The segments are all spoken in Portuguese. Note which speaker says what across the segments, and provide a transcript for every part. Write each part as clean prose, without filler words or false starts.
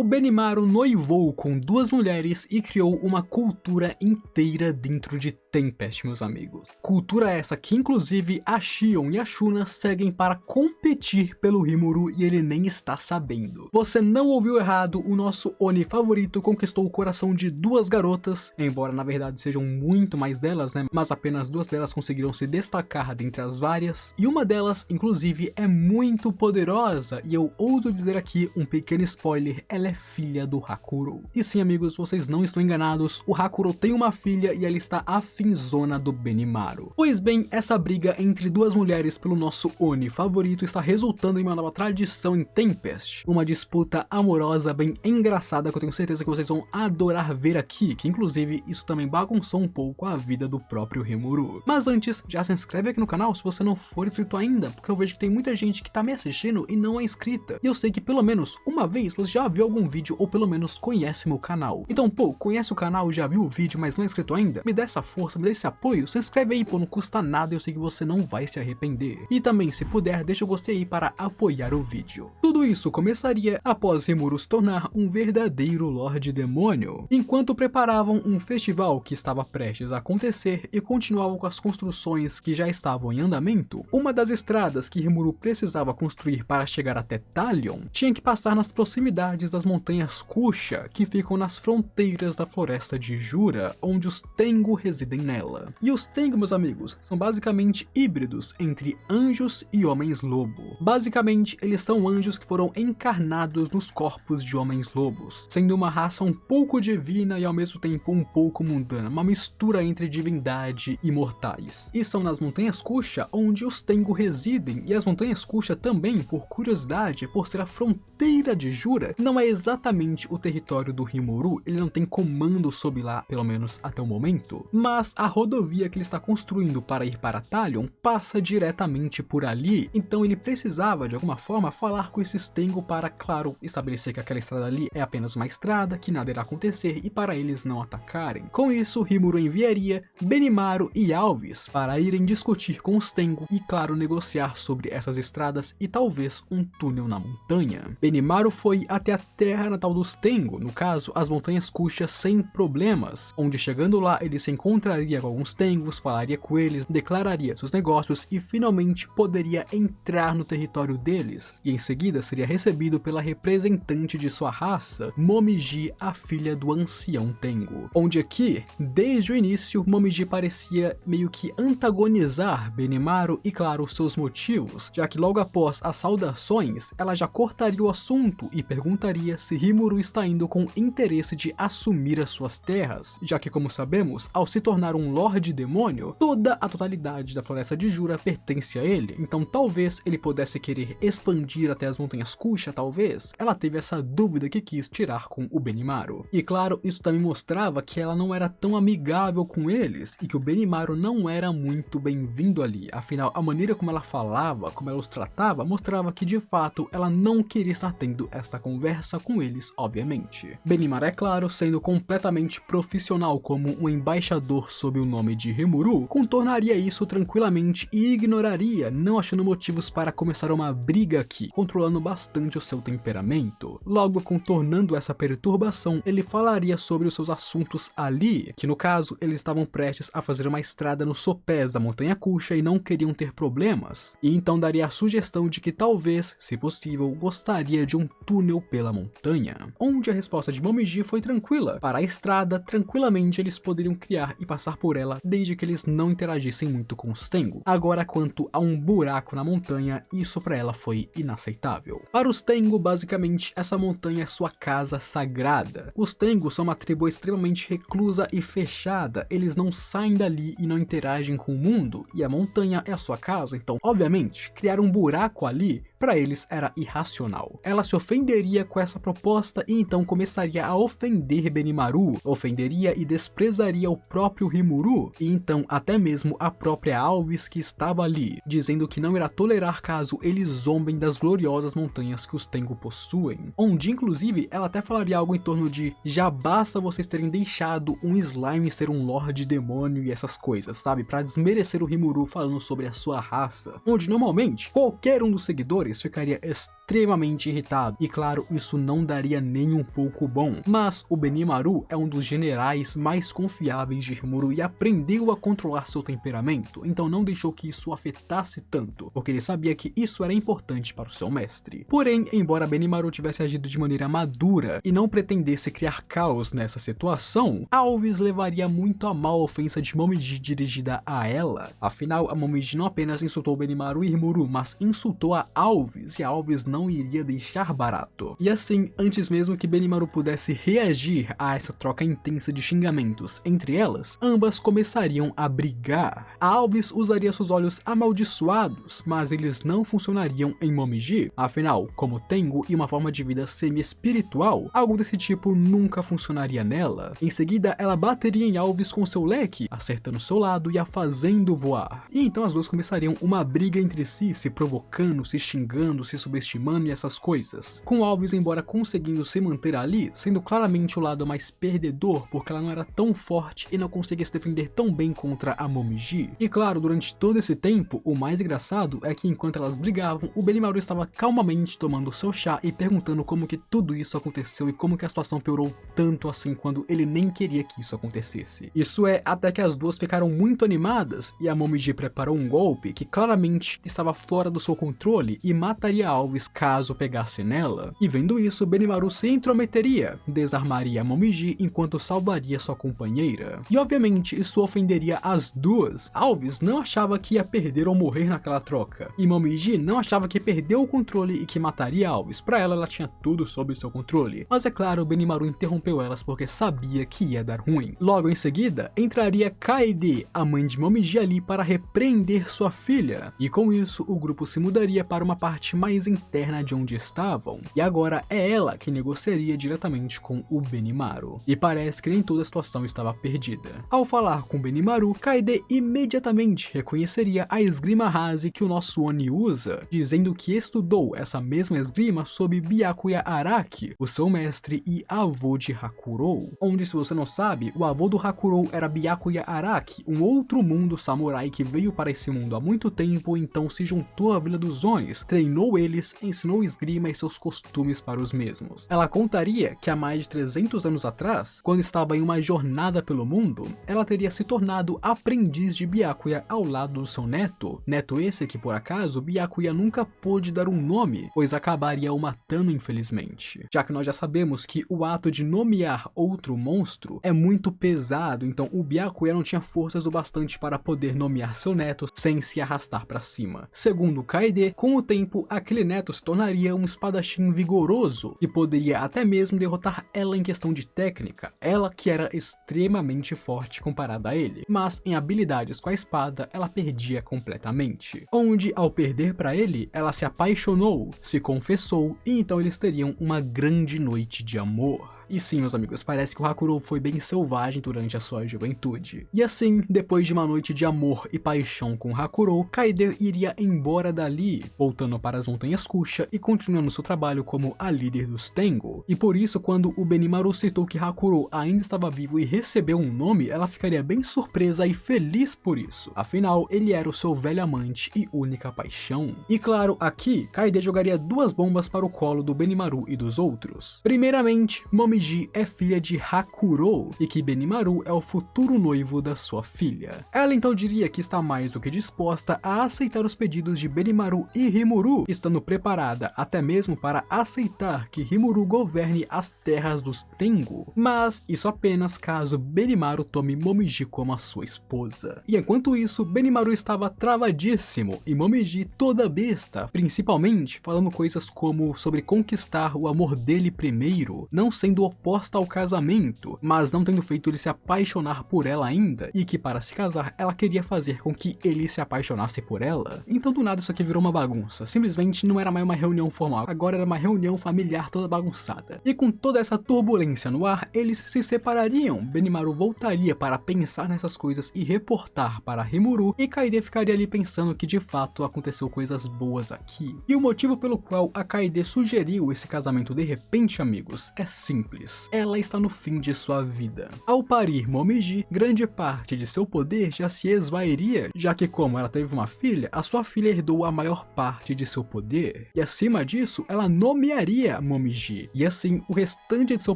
Speaker 1: O Benimaru noivou com 2 mulheres e criou uma cultura inteira dentro de Tempest, meus amigos. Cultura essa que inclusive a Shion e a Shuna seguem para competir pelo Rimuru e ele nem está sabendo. Você não ouviu errado, o nosso Oni favorito conquistou o coração de 2 garotas, embora na verdade sejam muito mais delas, né? Mas apenas 2 delas conseguiram se destacar dentre as várias, e uma delas, inclusive, é muito poderosa, e eu ouso dizer aqui um pequeno spoiler, ela é filha do Hakuro. E sim, amigos, vocês não estão enganados, o Hakuro tem uma filha e ela está afinzona do Benimaru. Pois bem, essa briga entre 2 mulheres pelo nosso Oni favorito está resultando em uma nova tradição em Tempest, uma disputa amorosa bem engraçada que eu tenho certeza que vocês vão adorar ver aqui, que inclusive isso também bagunçou um pouco a vida do próprio Rimuru. Mas antes, já se inscreve aqui no canal se você não for inscrito ainda, porque eu vejo que tem muita gente que tá me assistindo e não é inscrita, e eu sei que pelo menos uma vez você já viu algum vídeo ou pelo menos conhece o meu canal. Então, pô, conhece o canal e já viu o vídeo, mas não é inscrito ainda? Me dá essa força, me dá esse apoio, se inscreve aí, pô, não custa nada e eu sei que você não vai se arrepender. E também, se puder, deixa o gostei aí para apoiar o vídeo. Tudo isso começaria após Rimuru se tornar um verdadeiro Lorde Demônio, enquanto preparavam um festival que estava prestes a acontecer e continuavam com as construções que já estavam em andamento. Uma das estradas que Rimuru precisava construir para chegar até Talion tinha que passar nas proximidades das montanhas Kusha, que ficam nas fronteiras da floresta de Jura, onde os Tengu residem nela. E os Tengu, meus amigos, são basicamente híbridos entre anjos e homens-lobo. Basicamente, eles são anjos que foram encarnados nos corpos de homens-lobos, sendo uma raça um pouco divina e ao mesmo tempo um pouco mundana, uma mistura entre divindade e mortais. E são nas montanhas Kusha onde os Tengu residem, e as montanhas Kusha também, por curiosidade, por ser a fronteira de Jura, não é exatamente o território do Rimuru, ele não tem comando sobre lá, pelo menos até o momento, mas a rodovia que ele está construindo para ir para Talion passa diretamente por ali, então ele precisava de alguma forma falar com esses Tengu para, claro, estabelecer que aquela estrada ali é apenas uma estrada, que nada irá acontecer e para eles não atacarem. Com isso, Rimuru enviaria Benimaru e Alvis para irem discutir com os Tengu e, claro, negociar sobre essas estradas e talvez um túnel na montanha. Benimaru foi até a terra natal dos Tengu, no caso, as montanhas Kusha, sem problemas, onde chegando lá ele se encontraria com alguns Tengus, falaria com eles, declararia seus negócios e finalmente poderia entrar no território deles, e em seguida seria recebido pela representante de sua raça, Momiji, a filha do ancião Tengu. Onde aqui, desde o início, Momiji parecia meio que antagonizar Benimaru e, claro, seus motivos, já que logo após as saudações, ela já cortaria o assunto e perguntaria se Rimuru está indo com interesse de assumir as suas terras, já que, como sabemos, ao se tornar um Lorde Demônio, toda a totalidade da Floresta de Jura pertence a ele, então talvez ele pudesse querer expandir até as montanhas Kusha, talvez. Ela teve essa dúvida que quis tirar com o Benimaru. E claro, isso também mostrava que ela não era tão amigável com eles, e que o Benimaru não era muito bem-vindo ali, afinal a maneira como ela falava, como ela os tratava, mostrava que de fato ela não queria estar tendo esta conversa com eles, obviamente. Benimaru, é claro, sendo completamente profissional como um embaixador sob o nome de Rimuru, contornaria isso tranquilamente e ignoraria, não achando motivos para começar uma briga aqui, controlando bastante o seu temperamento. Logo, contornando essa perturbação, ele falaria sobre os seus assuntos ali, que no caso, eles estavam prestes a fazer uma estrada nos sopés da montanha Kusha e não queriam ter problemas, e então daria a sugestão de que talvez, se possível, gostaria de um túnel pela montanha, onde a resposta de Momiji foi tranquila. Para a estrada, tranquilamente eles poderiam criar e passar por ela, desde que eles não interagissem muito com os Tengu. Agora, quanto a um buraco na montanha, isso para ela foi inaceitável. Para os Tengu, basicamente, essa montanha é sua casa sagrada. Os Tengu são uma tribo extremamente reclusa e fechada, eles não saem dali e não interagem com o mundo, e a montanha é a sua casa, então, obviamente, criar um buraco ali, para eles era irracional. Ela se ofenderia com essa proposta e então começaria a ofender Benimaru, ofenderia e desprezaria o próprio Rimuru, e então até mesmo a própria Alvis que estava ali, dizendo que não irá tolerar caso eles zombem das gloriosas montanhas que os Tengu possuem, onde inclusive ela até falaria algo em torno de já basta vocês terem deixado um slime ser um Lorde Demônio e essas coisas, sabe, para desmerecer o Rimuru falando sobre a sua raça, onde normalmente qualquer um dos seguidores ficaria extremamente extremamente irritado, e claro, isso não daria nem um pouco bom. Mas o Benimaru é um dos generais mais confiáveis de Rimuru e aprendeu a controlar seu temperamento, então não deixou que isso afetasse tanto, porque ele sabia que isso era importante para o seu mestre. Porém, embora Benimaru tivesse agido de maneira madura e não pretendesse criar caos nessa situação, Alves levaria muito a mal a ofensa de Momiji dirigida a ela. Afinal, a Momiji não apenas insultou Benimaru e Rimuru, mas insultou a Alves, e a Alves não iria deixar barato. E assim, antes mesmo que Benimaru pudesse reagir a essa troca intensa de xingamentos entre elas, ambas começariam a brigar. A Alves usaria seus olhos amaldiçoados, mas eles não funcionariam em Momiji. Afinal, como Tengu e uma forma de vida semi-espiritual, algo desse tipo nunca funcionaria nela. Em seguida, ela bateria em Alves com seu leque, acertando seu lado e a fazendo voar. E então as duas começariam uma briga entre si, se provocando, se xingando, se subestimando e essas coisas. Com Alves, embora conseguindo se manter ali, sendo claramente o lado mais perdedor, porque ela não era tão forte e não conseguia se defender tão bem contra a Momiji. E claro, durante todo esse tempo, o mais engraçado é que enquanto elas brigavam, o Benimaru estava calmamente tomando seu chá e perguntando como que tudo isso aconteceu e como que a situação piorou tanto assim quando ele nem queria que isso acontecesse. Isso é, até que as duas ficaram muito animadas e a Momiji preparou um golpe que claramente estava fora do seu controle e mataria Alves caso pegasse nela. E vendo isso, Benimaru se intrometeria, desarmaria a Momiji enquanto salvaria sua companheira. E obviamente isso ofenderia as duas. Alves não achava que ia perder ou morrer naquela troca, e Momiji não achava que perdeu o controle e que mataria Alves. Para ela tinha tudo sob seu controle. Mas é claro, Benimaru interrompeu elas porque sabia que ia dar ruim. Logo em seguida, entraria Kaede, a mãe de Momiji, ali para repreender sua filha. E com isso, o grupo se mudaria para uma parte mais interna de onde estavam. E agora é ela que negociaria diretamente com o Benimaru. E parece que nem toda a situação estava perdida. Ao falar com Benimaru, Kaede imediatamente reconheceria a esgrima Hase que o nosso Oni usa, dizendo que estudou essa mesma esgrima sob Byakuya Araki, o seu mestre e avô de Hakurou. Onde, se você não sabe, o avô do Hakurou era Byakuya Araki, um outro mundo samurai que veio para esse mundo há muito tempo, então se juntou à Vila dos Onis, treinou eles, ensinou esgrima e seus costumes para os mesmos. Ela contaria que há mais de 300 anos atrás, quando estava em uma jornada pelo mundo, ela teria se tornado aprendiz de Byakuya ao lado do seu neto esse que por acaso Byakuya nunca pôde dar um nome, pois acabaria o matando infelizmente. Já que nós já sabemos que o ato de nomear outro monstro é muito pesado, então o Byakuya não tinha forças o bastante para poder nomear seu neto sem se arrastar para cima. Segundo Kaede, com o tempo aquele neto se tornaria um espadachim vigoroso e poderia até mesmo derrotar ela em questão de técnica, ela que era extremamente forte comparada a ele, mas em habilidades com a espada ela perdia completamente. Onde, ao perder para ele, ela se apaixonou, se confessou e então eles teriam uma grande noite de amor. E sim, meus amigos, parece que o Hakurou foi bem selvagem durante a sua juventude. E assim, depois de uma noite de amor e paixão com Hakurou, Kaede iria embora dali, voltando para as Montanhas Kusha e continuando seu trabalho como a líder dos Tengu. E por isso, quando o Benimaru citou que Hakurou ainda estava vivo e recebeu um nome, ela ficaria bem surpresa e feliz por isso. Afinal, ele era o seu velho amante e única paixão. E claro, aqui, Kaede jogaria duas bombas para o colo do Benimaru e dos outros. Primeiramente, Momiji é filha de Hakurou e que Benimaru é o futuro noivo da sua filha. Ela então diria que está mais do que disposta a aceitar os pedidos de Benimaru e Rimuru, estando preparada até mesmo para aceitar que Rimuru governe as terras dos Tengu, mas isso apenas caso Benimaru tome Momiji como a sua esposa. E enquanto isso, Benimaru estava travadíssimo e Momiji toda besta, principalmente falando coisas como sobre conquistar o amor dele primeiro, não sendo oposta ao casamento, mas não tendo feito ele se apaixonar por ela ainda, e que para se casar ela queria fazer com que ele se apaixonasse por ela. Então do nada isso aqui virou uma bagunça, simplesmente não era mais uma reunião formal, agora era uma reunião familiar toda bagunçada. E com toda essa turbulência no ar, eles se separariam, Benimaru voltaria para pensar nessas coisas e reportar para Rimuru, e Kaede ficaria ali pensando que de fato aconteceu coisas boas aqui. E o motivo pelo qual a Kaede sugeriu esse casamento de repente, amigos, é simples. simples. Ela está no fim de sua vida. Ao parir Momiji, grande parte de seu poder já se esvairia, já que como ela teve uma filha, a sua filha herdou a maior parte de seu poder. E acima disso, ela nomearia Momiji, e assim o restante de seu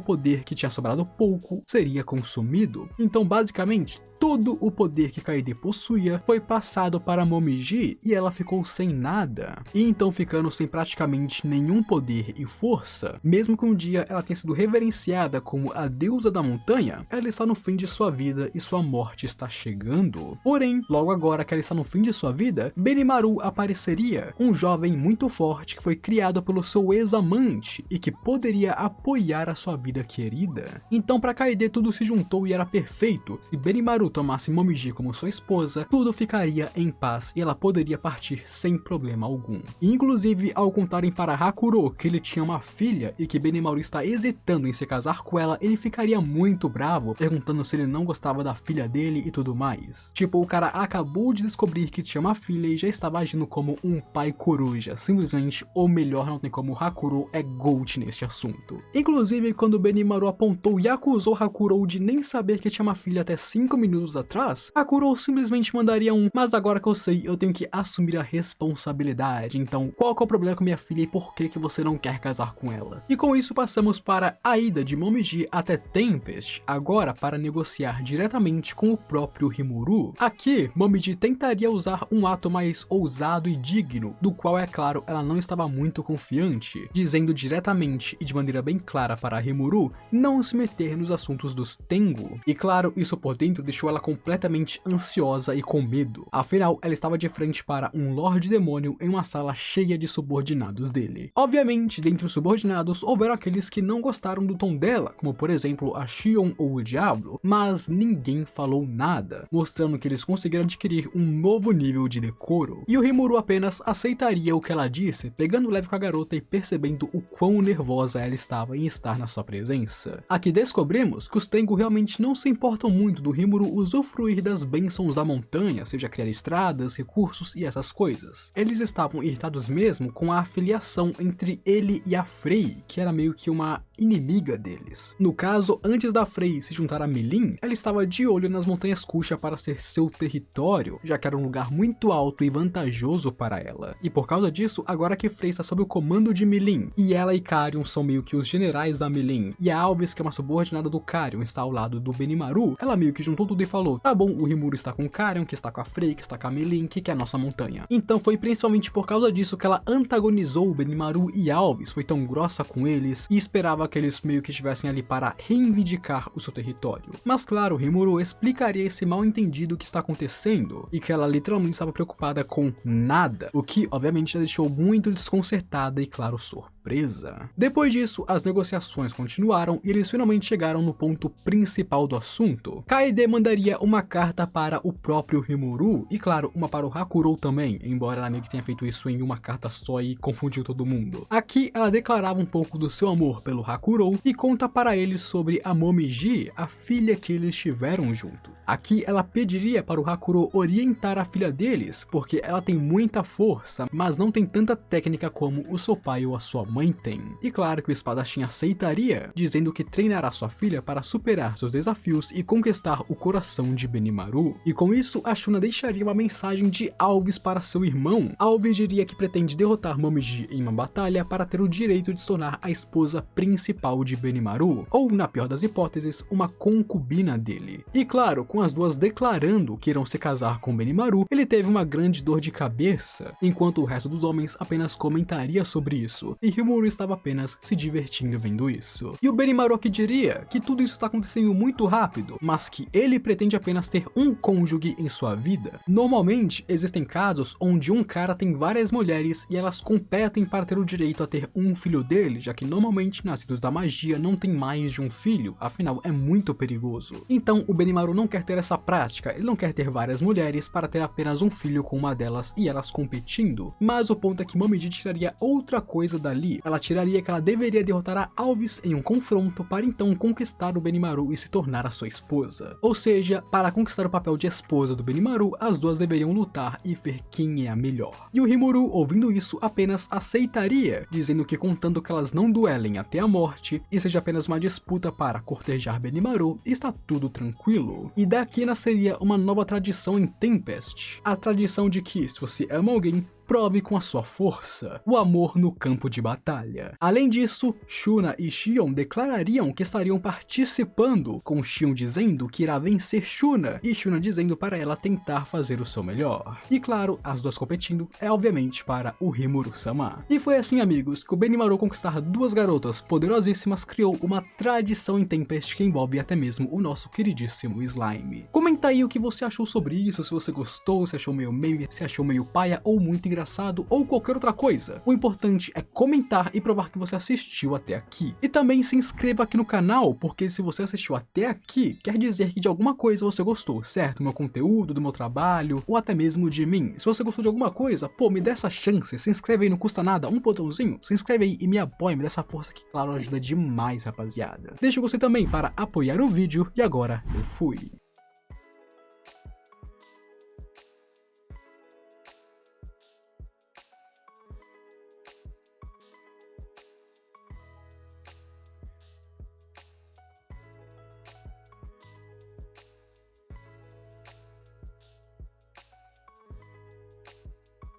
Speaker 1: poder, que tinha sobrado pouco, seria consumido. Então basicamente, todo o poder que Kaede possuía foi passado para Momiji e ela ficou sem nada. E então ficando sem praticamente nenhum poder e força, mesmo que um dia ela tenha sido reverenciada como a deusa da montanha, ela está no fim de sua vida e sua morte está chegando. Porém, logo agora que ela está no fim de sua vida, Benimaru apareceria, um jovem muito forte que foi criado pelo seu ex-amante e que poderia apoiar a sua vida querida. Então para Kaede tudo se juntou e era perfeito. Se Benimaru tomasse Momiji como sua esposa, tudo ficaria em paz e ela poderia partir sem problema algum. Inclusive, ao contarem para Hakuro que ele tinha uma filha e que Benimaru está hesitando em se casar com ela, ele ficaria muito bravo, perguntando se ele não gostava da filha dele e tudo mais. Tipo, o cara acabou de descobrir que tinha uma filha e já estava agindo como um pai coruja. Simplesmente, ou melhor, não tem como, Hakuro é GOAT neste assunto. Inclusive, quando Benimaru apontou e acusou Hakuro de nem saber que tinha uma filha até 5 minutos atrás, Hakuro simplesmente mandaria mas agora que eu sei, eu tenho que assumir a responsabilidade, então qual que é o problema com minha filha e por que você não quer casar com ela? E com isso passamos para a ida de Momiji até Tempest, agora para negociar diretamente com o próprio Rimuru. Aqui, Momiji tentaria usar um ato mais ousado e digno, do qual é claro, ela não estava muito confiante, dizendo diretamente e de maneira bem clara para Rimuru não se meter nos assuntos dos Tengu. E claro, isso por dentro deixou ela completamente ansiosa e com medo. Afinal, ela estava de frente para um Lorde Demônio em uma sala cheia de subordinados dele. Obviamente, dentre os subordinados, houveram aqueles que não gostaram do tom dela, como por exemplo a Shion ou o Diablo, mas ninguém falou nada, mostrando que eles conseguiram adquirir um novo nível de decoro. E o Rimuru apenas aceitaria o que ela disse, pegando leve com a garota e percebendo o quão nervosa ela estava em estar na sua presença. Aqui descobrimos que os Tengu realmente não se importam muito do Rimuru usufruir das bênçãos da montanha, seja criar estradas, recursos e essas coisas. Eles estavam irritados mesmo com a afiliação entre ele e a Frei, que era meio que uma inimiga deles. No caso, antes da Frei se juntar a Milin, ela estava de olho nas montanhas Kusha para ser seu território, já que era um lugar muito alto e vantajoso para ela. E por causa disso, agora que Frei está sob o comando de Milin, e ela e Karion são meio que os generais da Milin, e a Alvis, que é uma subordinada do Karion, está ao lado do Benimaru, ela meio que juntou tudo e falou, tá bom, o Rimuru está com o Karion, que está com a Frei, que está com a Milin, que é a nossa montanha. Então foi principalmente por causa disso que ela antagonizou o Benimaru e Alvis, foi tão grossa com eles, e esperava que eles meio que estivessem ali para reivindicar o seu território. Mas claro, Rimuru explicaria esse mal entendido que está acontecendo, e que ela literalmente estava preocupada com nada, o que obviamente a deixou muito desconcertada e claro, surpresa. Depois disso, as negociações continuaram e eles finalmente chegaram no ponto principal do assunto. Kaede mandaria uma carta para o próprio Rimuru, e claro, uma para o Hakuro também, embora ela meio que tenha feito isso em uma carta só e confundiu todo mundo. Aqui ela declarava um pouco do seu amor pelo Hakuro e conta para ele sobre a Momiji, a filha que eles tiveram junto. Aqui ela pediria para o Hakuro orientar a filha deles, porque ela tem muita força, mas não tem tanta técnica como o seu pai ou a sua mãe tem. E claro que o espadachim aceitaria, dizendo que treinará sua filha para superar seus desafios e conquistar o coração de Benimaru. E com isso, a Shuna deixaria uma mensagem de Alvis para seu irmão. Alvis diria que pretende derrotar Momiji em uma batalha para ter o direito de se tornar a esposa principal de Benimaru, ou, na pior das hipóteses, uma concubina dele. E claro, com as duas declarando que irão se casar com Benimaru, ele teve uma grande dor de cabeça, enquanto o resto dos homens apenas comentaria sobre isso, e Rimuru estava apenas se divertindo vendo isso. E o Benimaru aqui diria que tudo isso está acontecendo muito rápido, mas que ele pretende apenas ter um cônjuge em sua vida. Normalmente, existem casos onde um cara tem várias mulheres e elas competem para ter o direito a ter um filho dele, já que normalmente nascidos da magia não tem mais de um filho, afinal é muito perigoso. Então o Benimaru não quer ter essa prática, ele não quer ter várias mulheres para ter apenas um filho com uma delas e elas competindo, mas o ponto é que Momiji tiraria outra coisa dali ali, ela tiraria que ela deveria derrotar a Alvis em um confronto para então conquistar o Benimaru e se tornar a sua esposa. Ou seja, para conquistar o papel de esposa do Benimaru, as duas deveriam lutar e ver quem é a melhor. E o Rimuru, ouvindo isso, apenas aceitaria, dizendo que contanto que elas não duelem até a morte e seja apenas uma disputa para cortejar Benimaru, está tudo tranquilo. E daqui nasceria uma nova tradição em Tempest, a tradição de que se você ama alguém, prove com a sua força o amor no campo de batalha. Além disso, Shuna e Xion declarariam que estariam participando, com Xion dizendo que irá vencer Shuna e Shuna dizendo para ela tentar fazer o seu melhor. E claro, as duas competindo é obviamente para o Rimuru-sama. E foi assim, amigos, que o Benimaru conquistar duas garotas poderosíssimas criou uma tradição em Tempest que envolve até mesmo o nosso queridíssimo Slime. Comenta aí o que você achou sobre isso, se você gostou, se achou meio meme, se achou meio paia ou muito engraçado ou qualquer outra coisa. O importante é comentar e provar que você assistiu até aqui. E também se inscreva aqui no canal, porque se você assistiu até aqui, quer dizer que de alguma coisa você gostou, certo? Do meu conteúdo, do meu trabalho, ou até mesmo de mim. Se você gostou de alguma coisa, pô, me dê essa chance, se inscreve aí, não custa nada, um botãozinho, se inscreve aí e me apoia, me dá essa força que, claro, ajuda demais, rapaziada. Deixa o gostei também para apoiar o vídeo, e agora eu fui.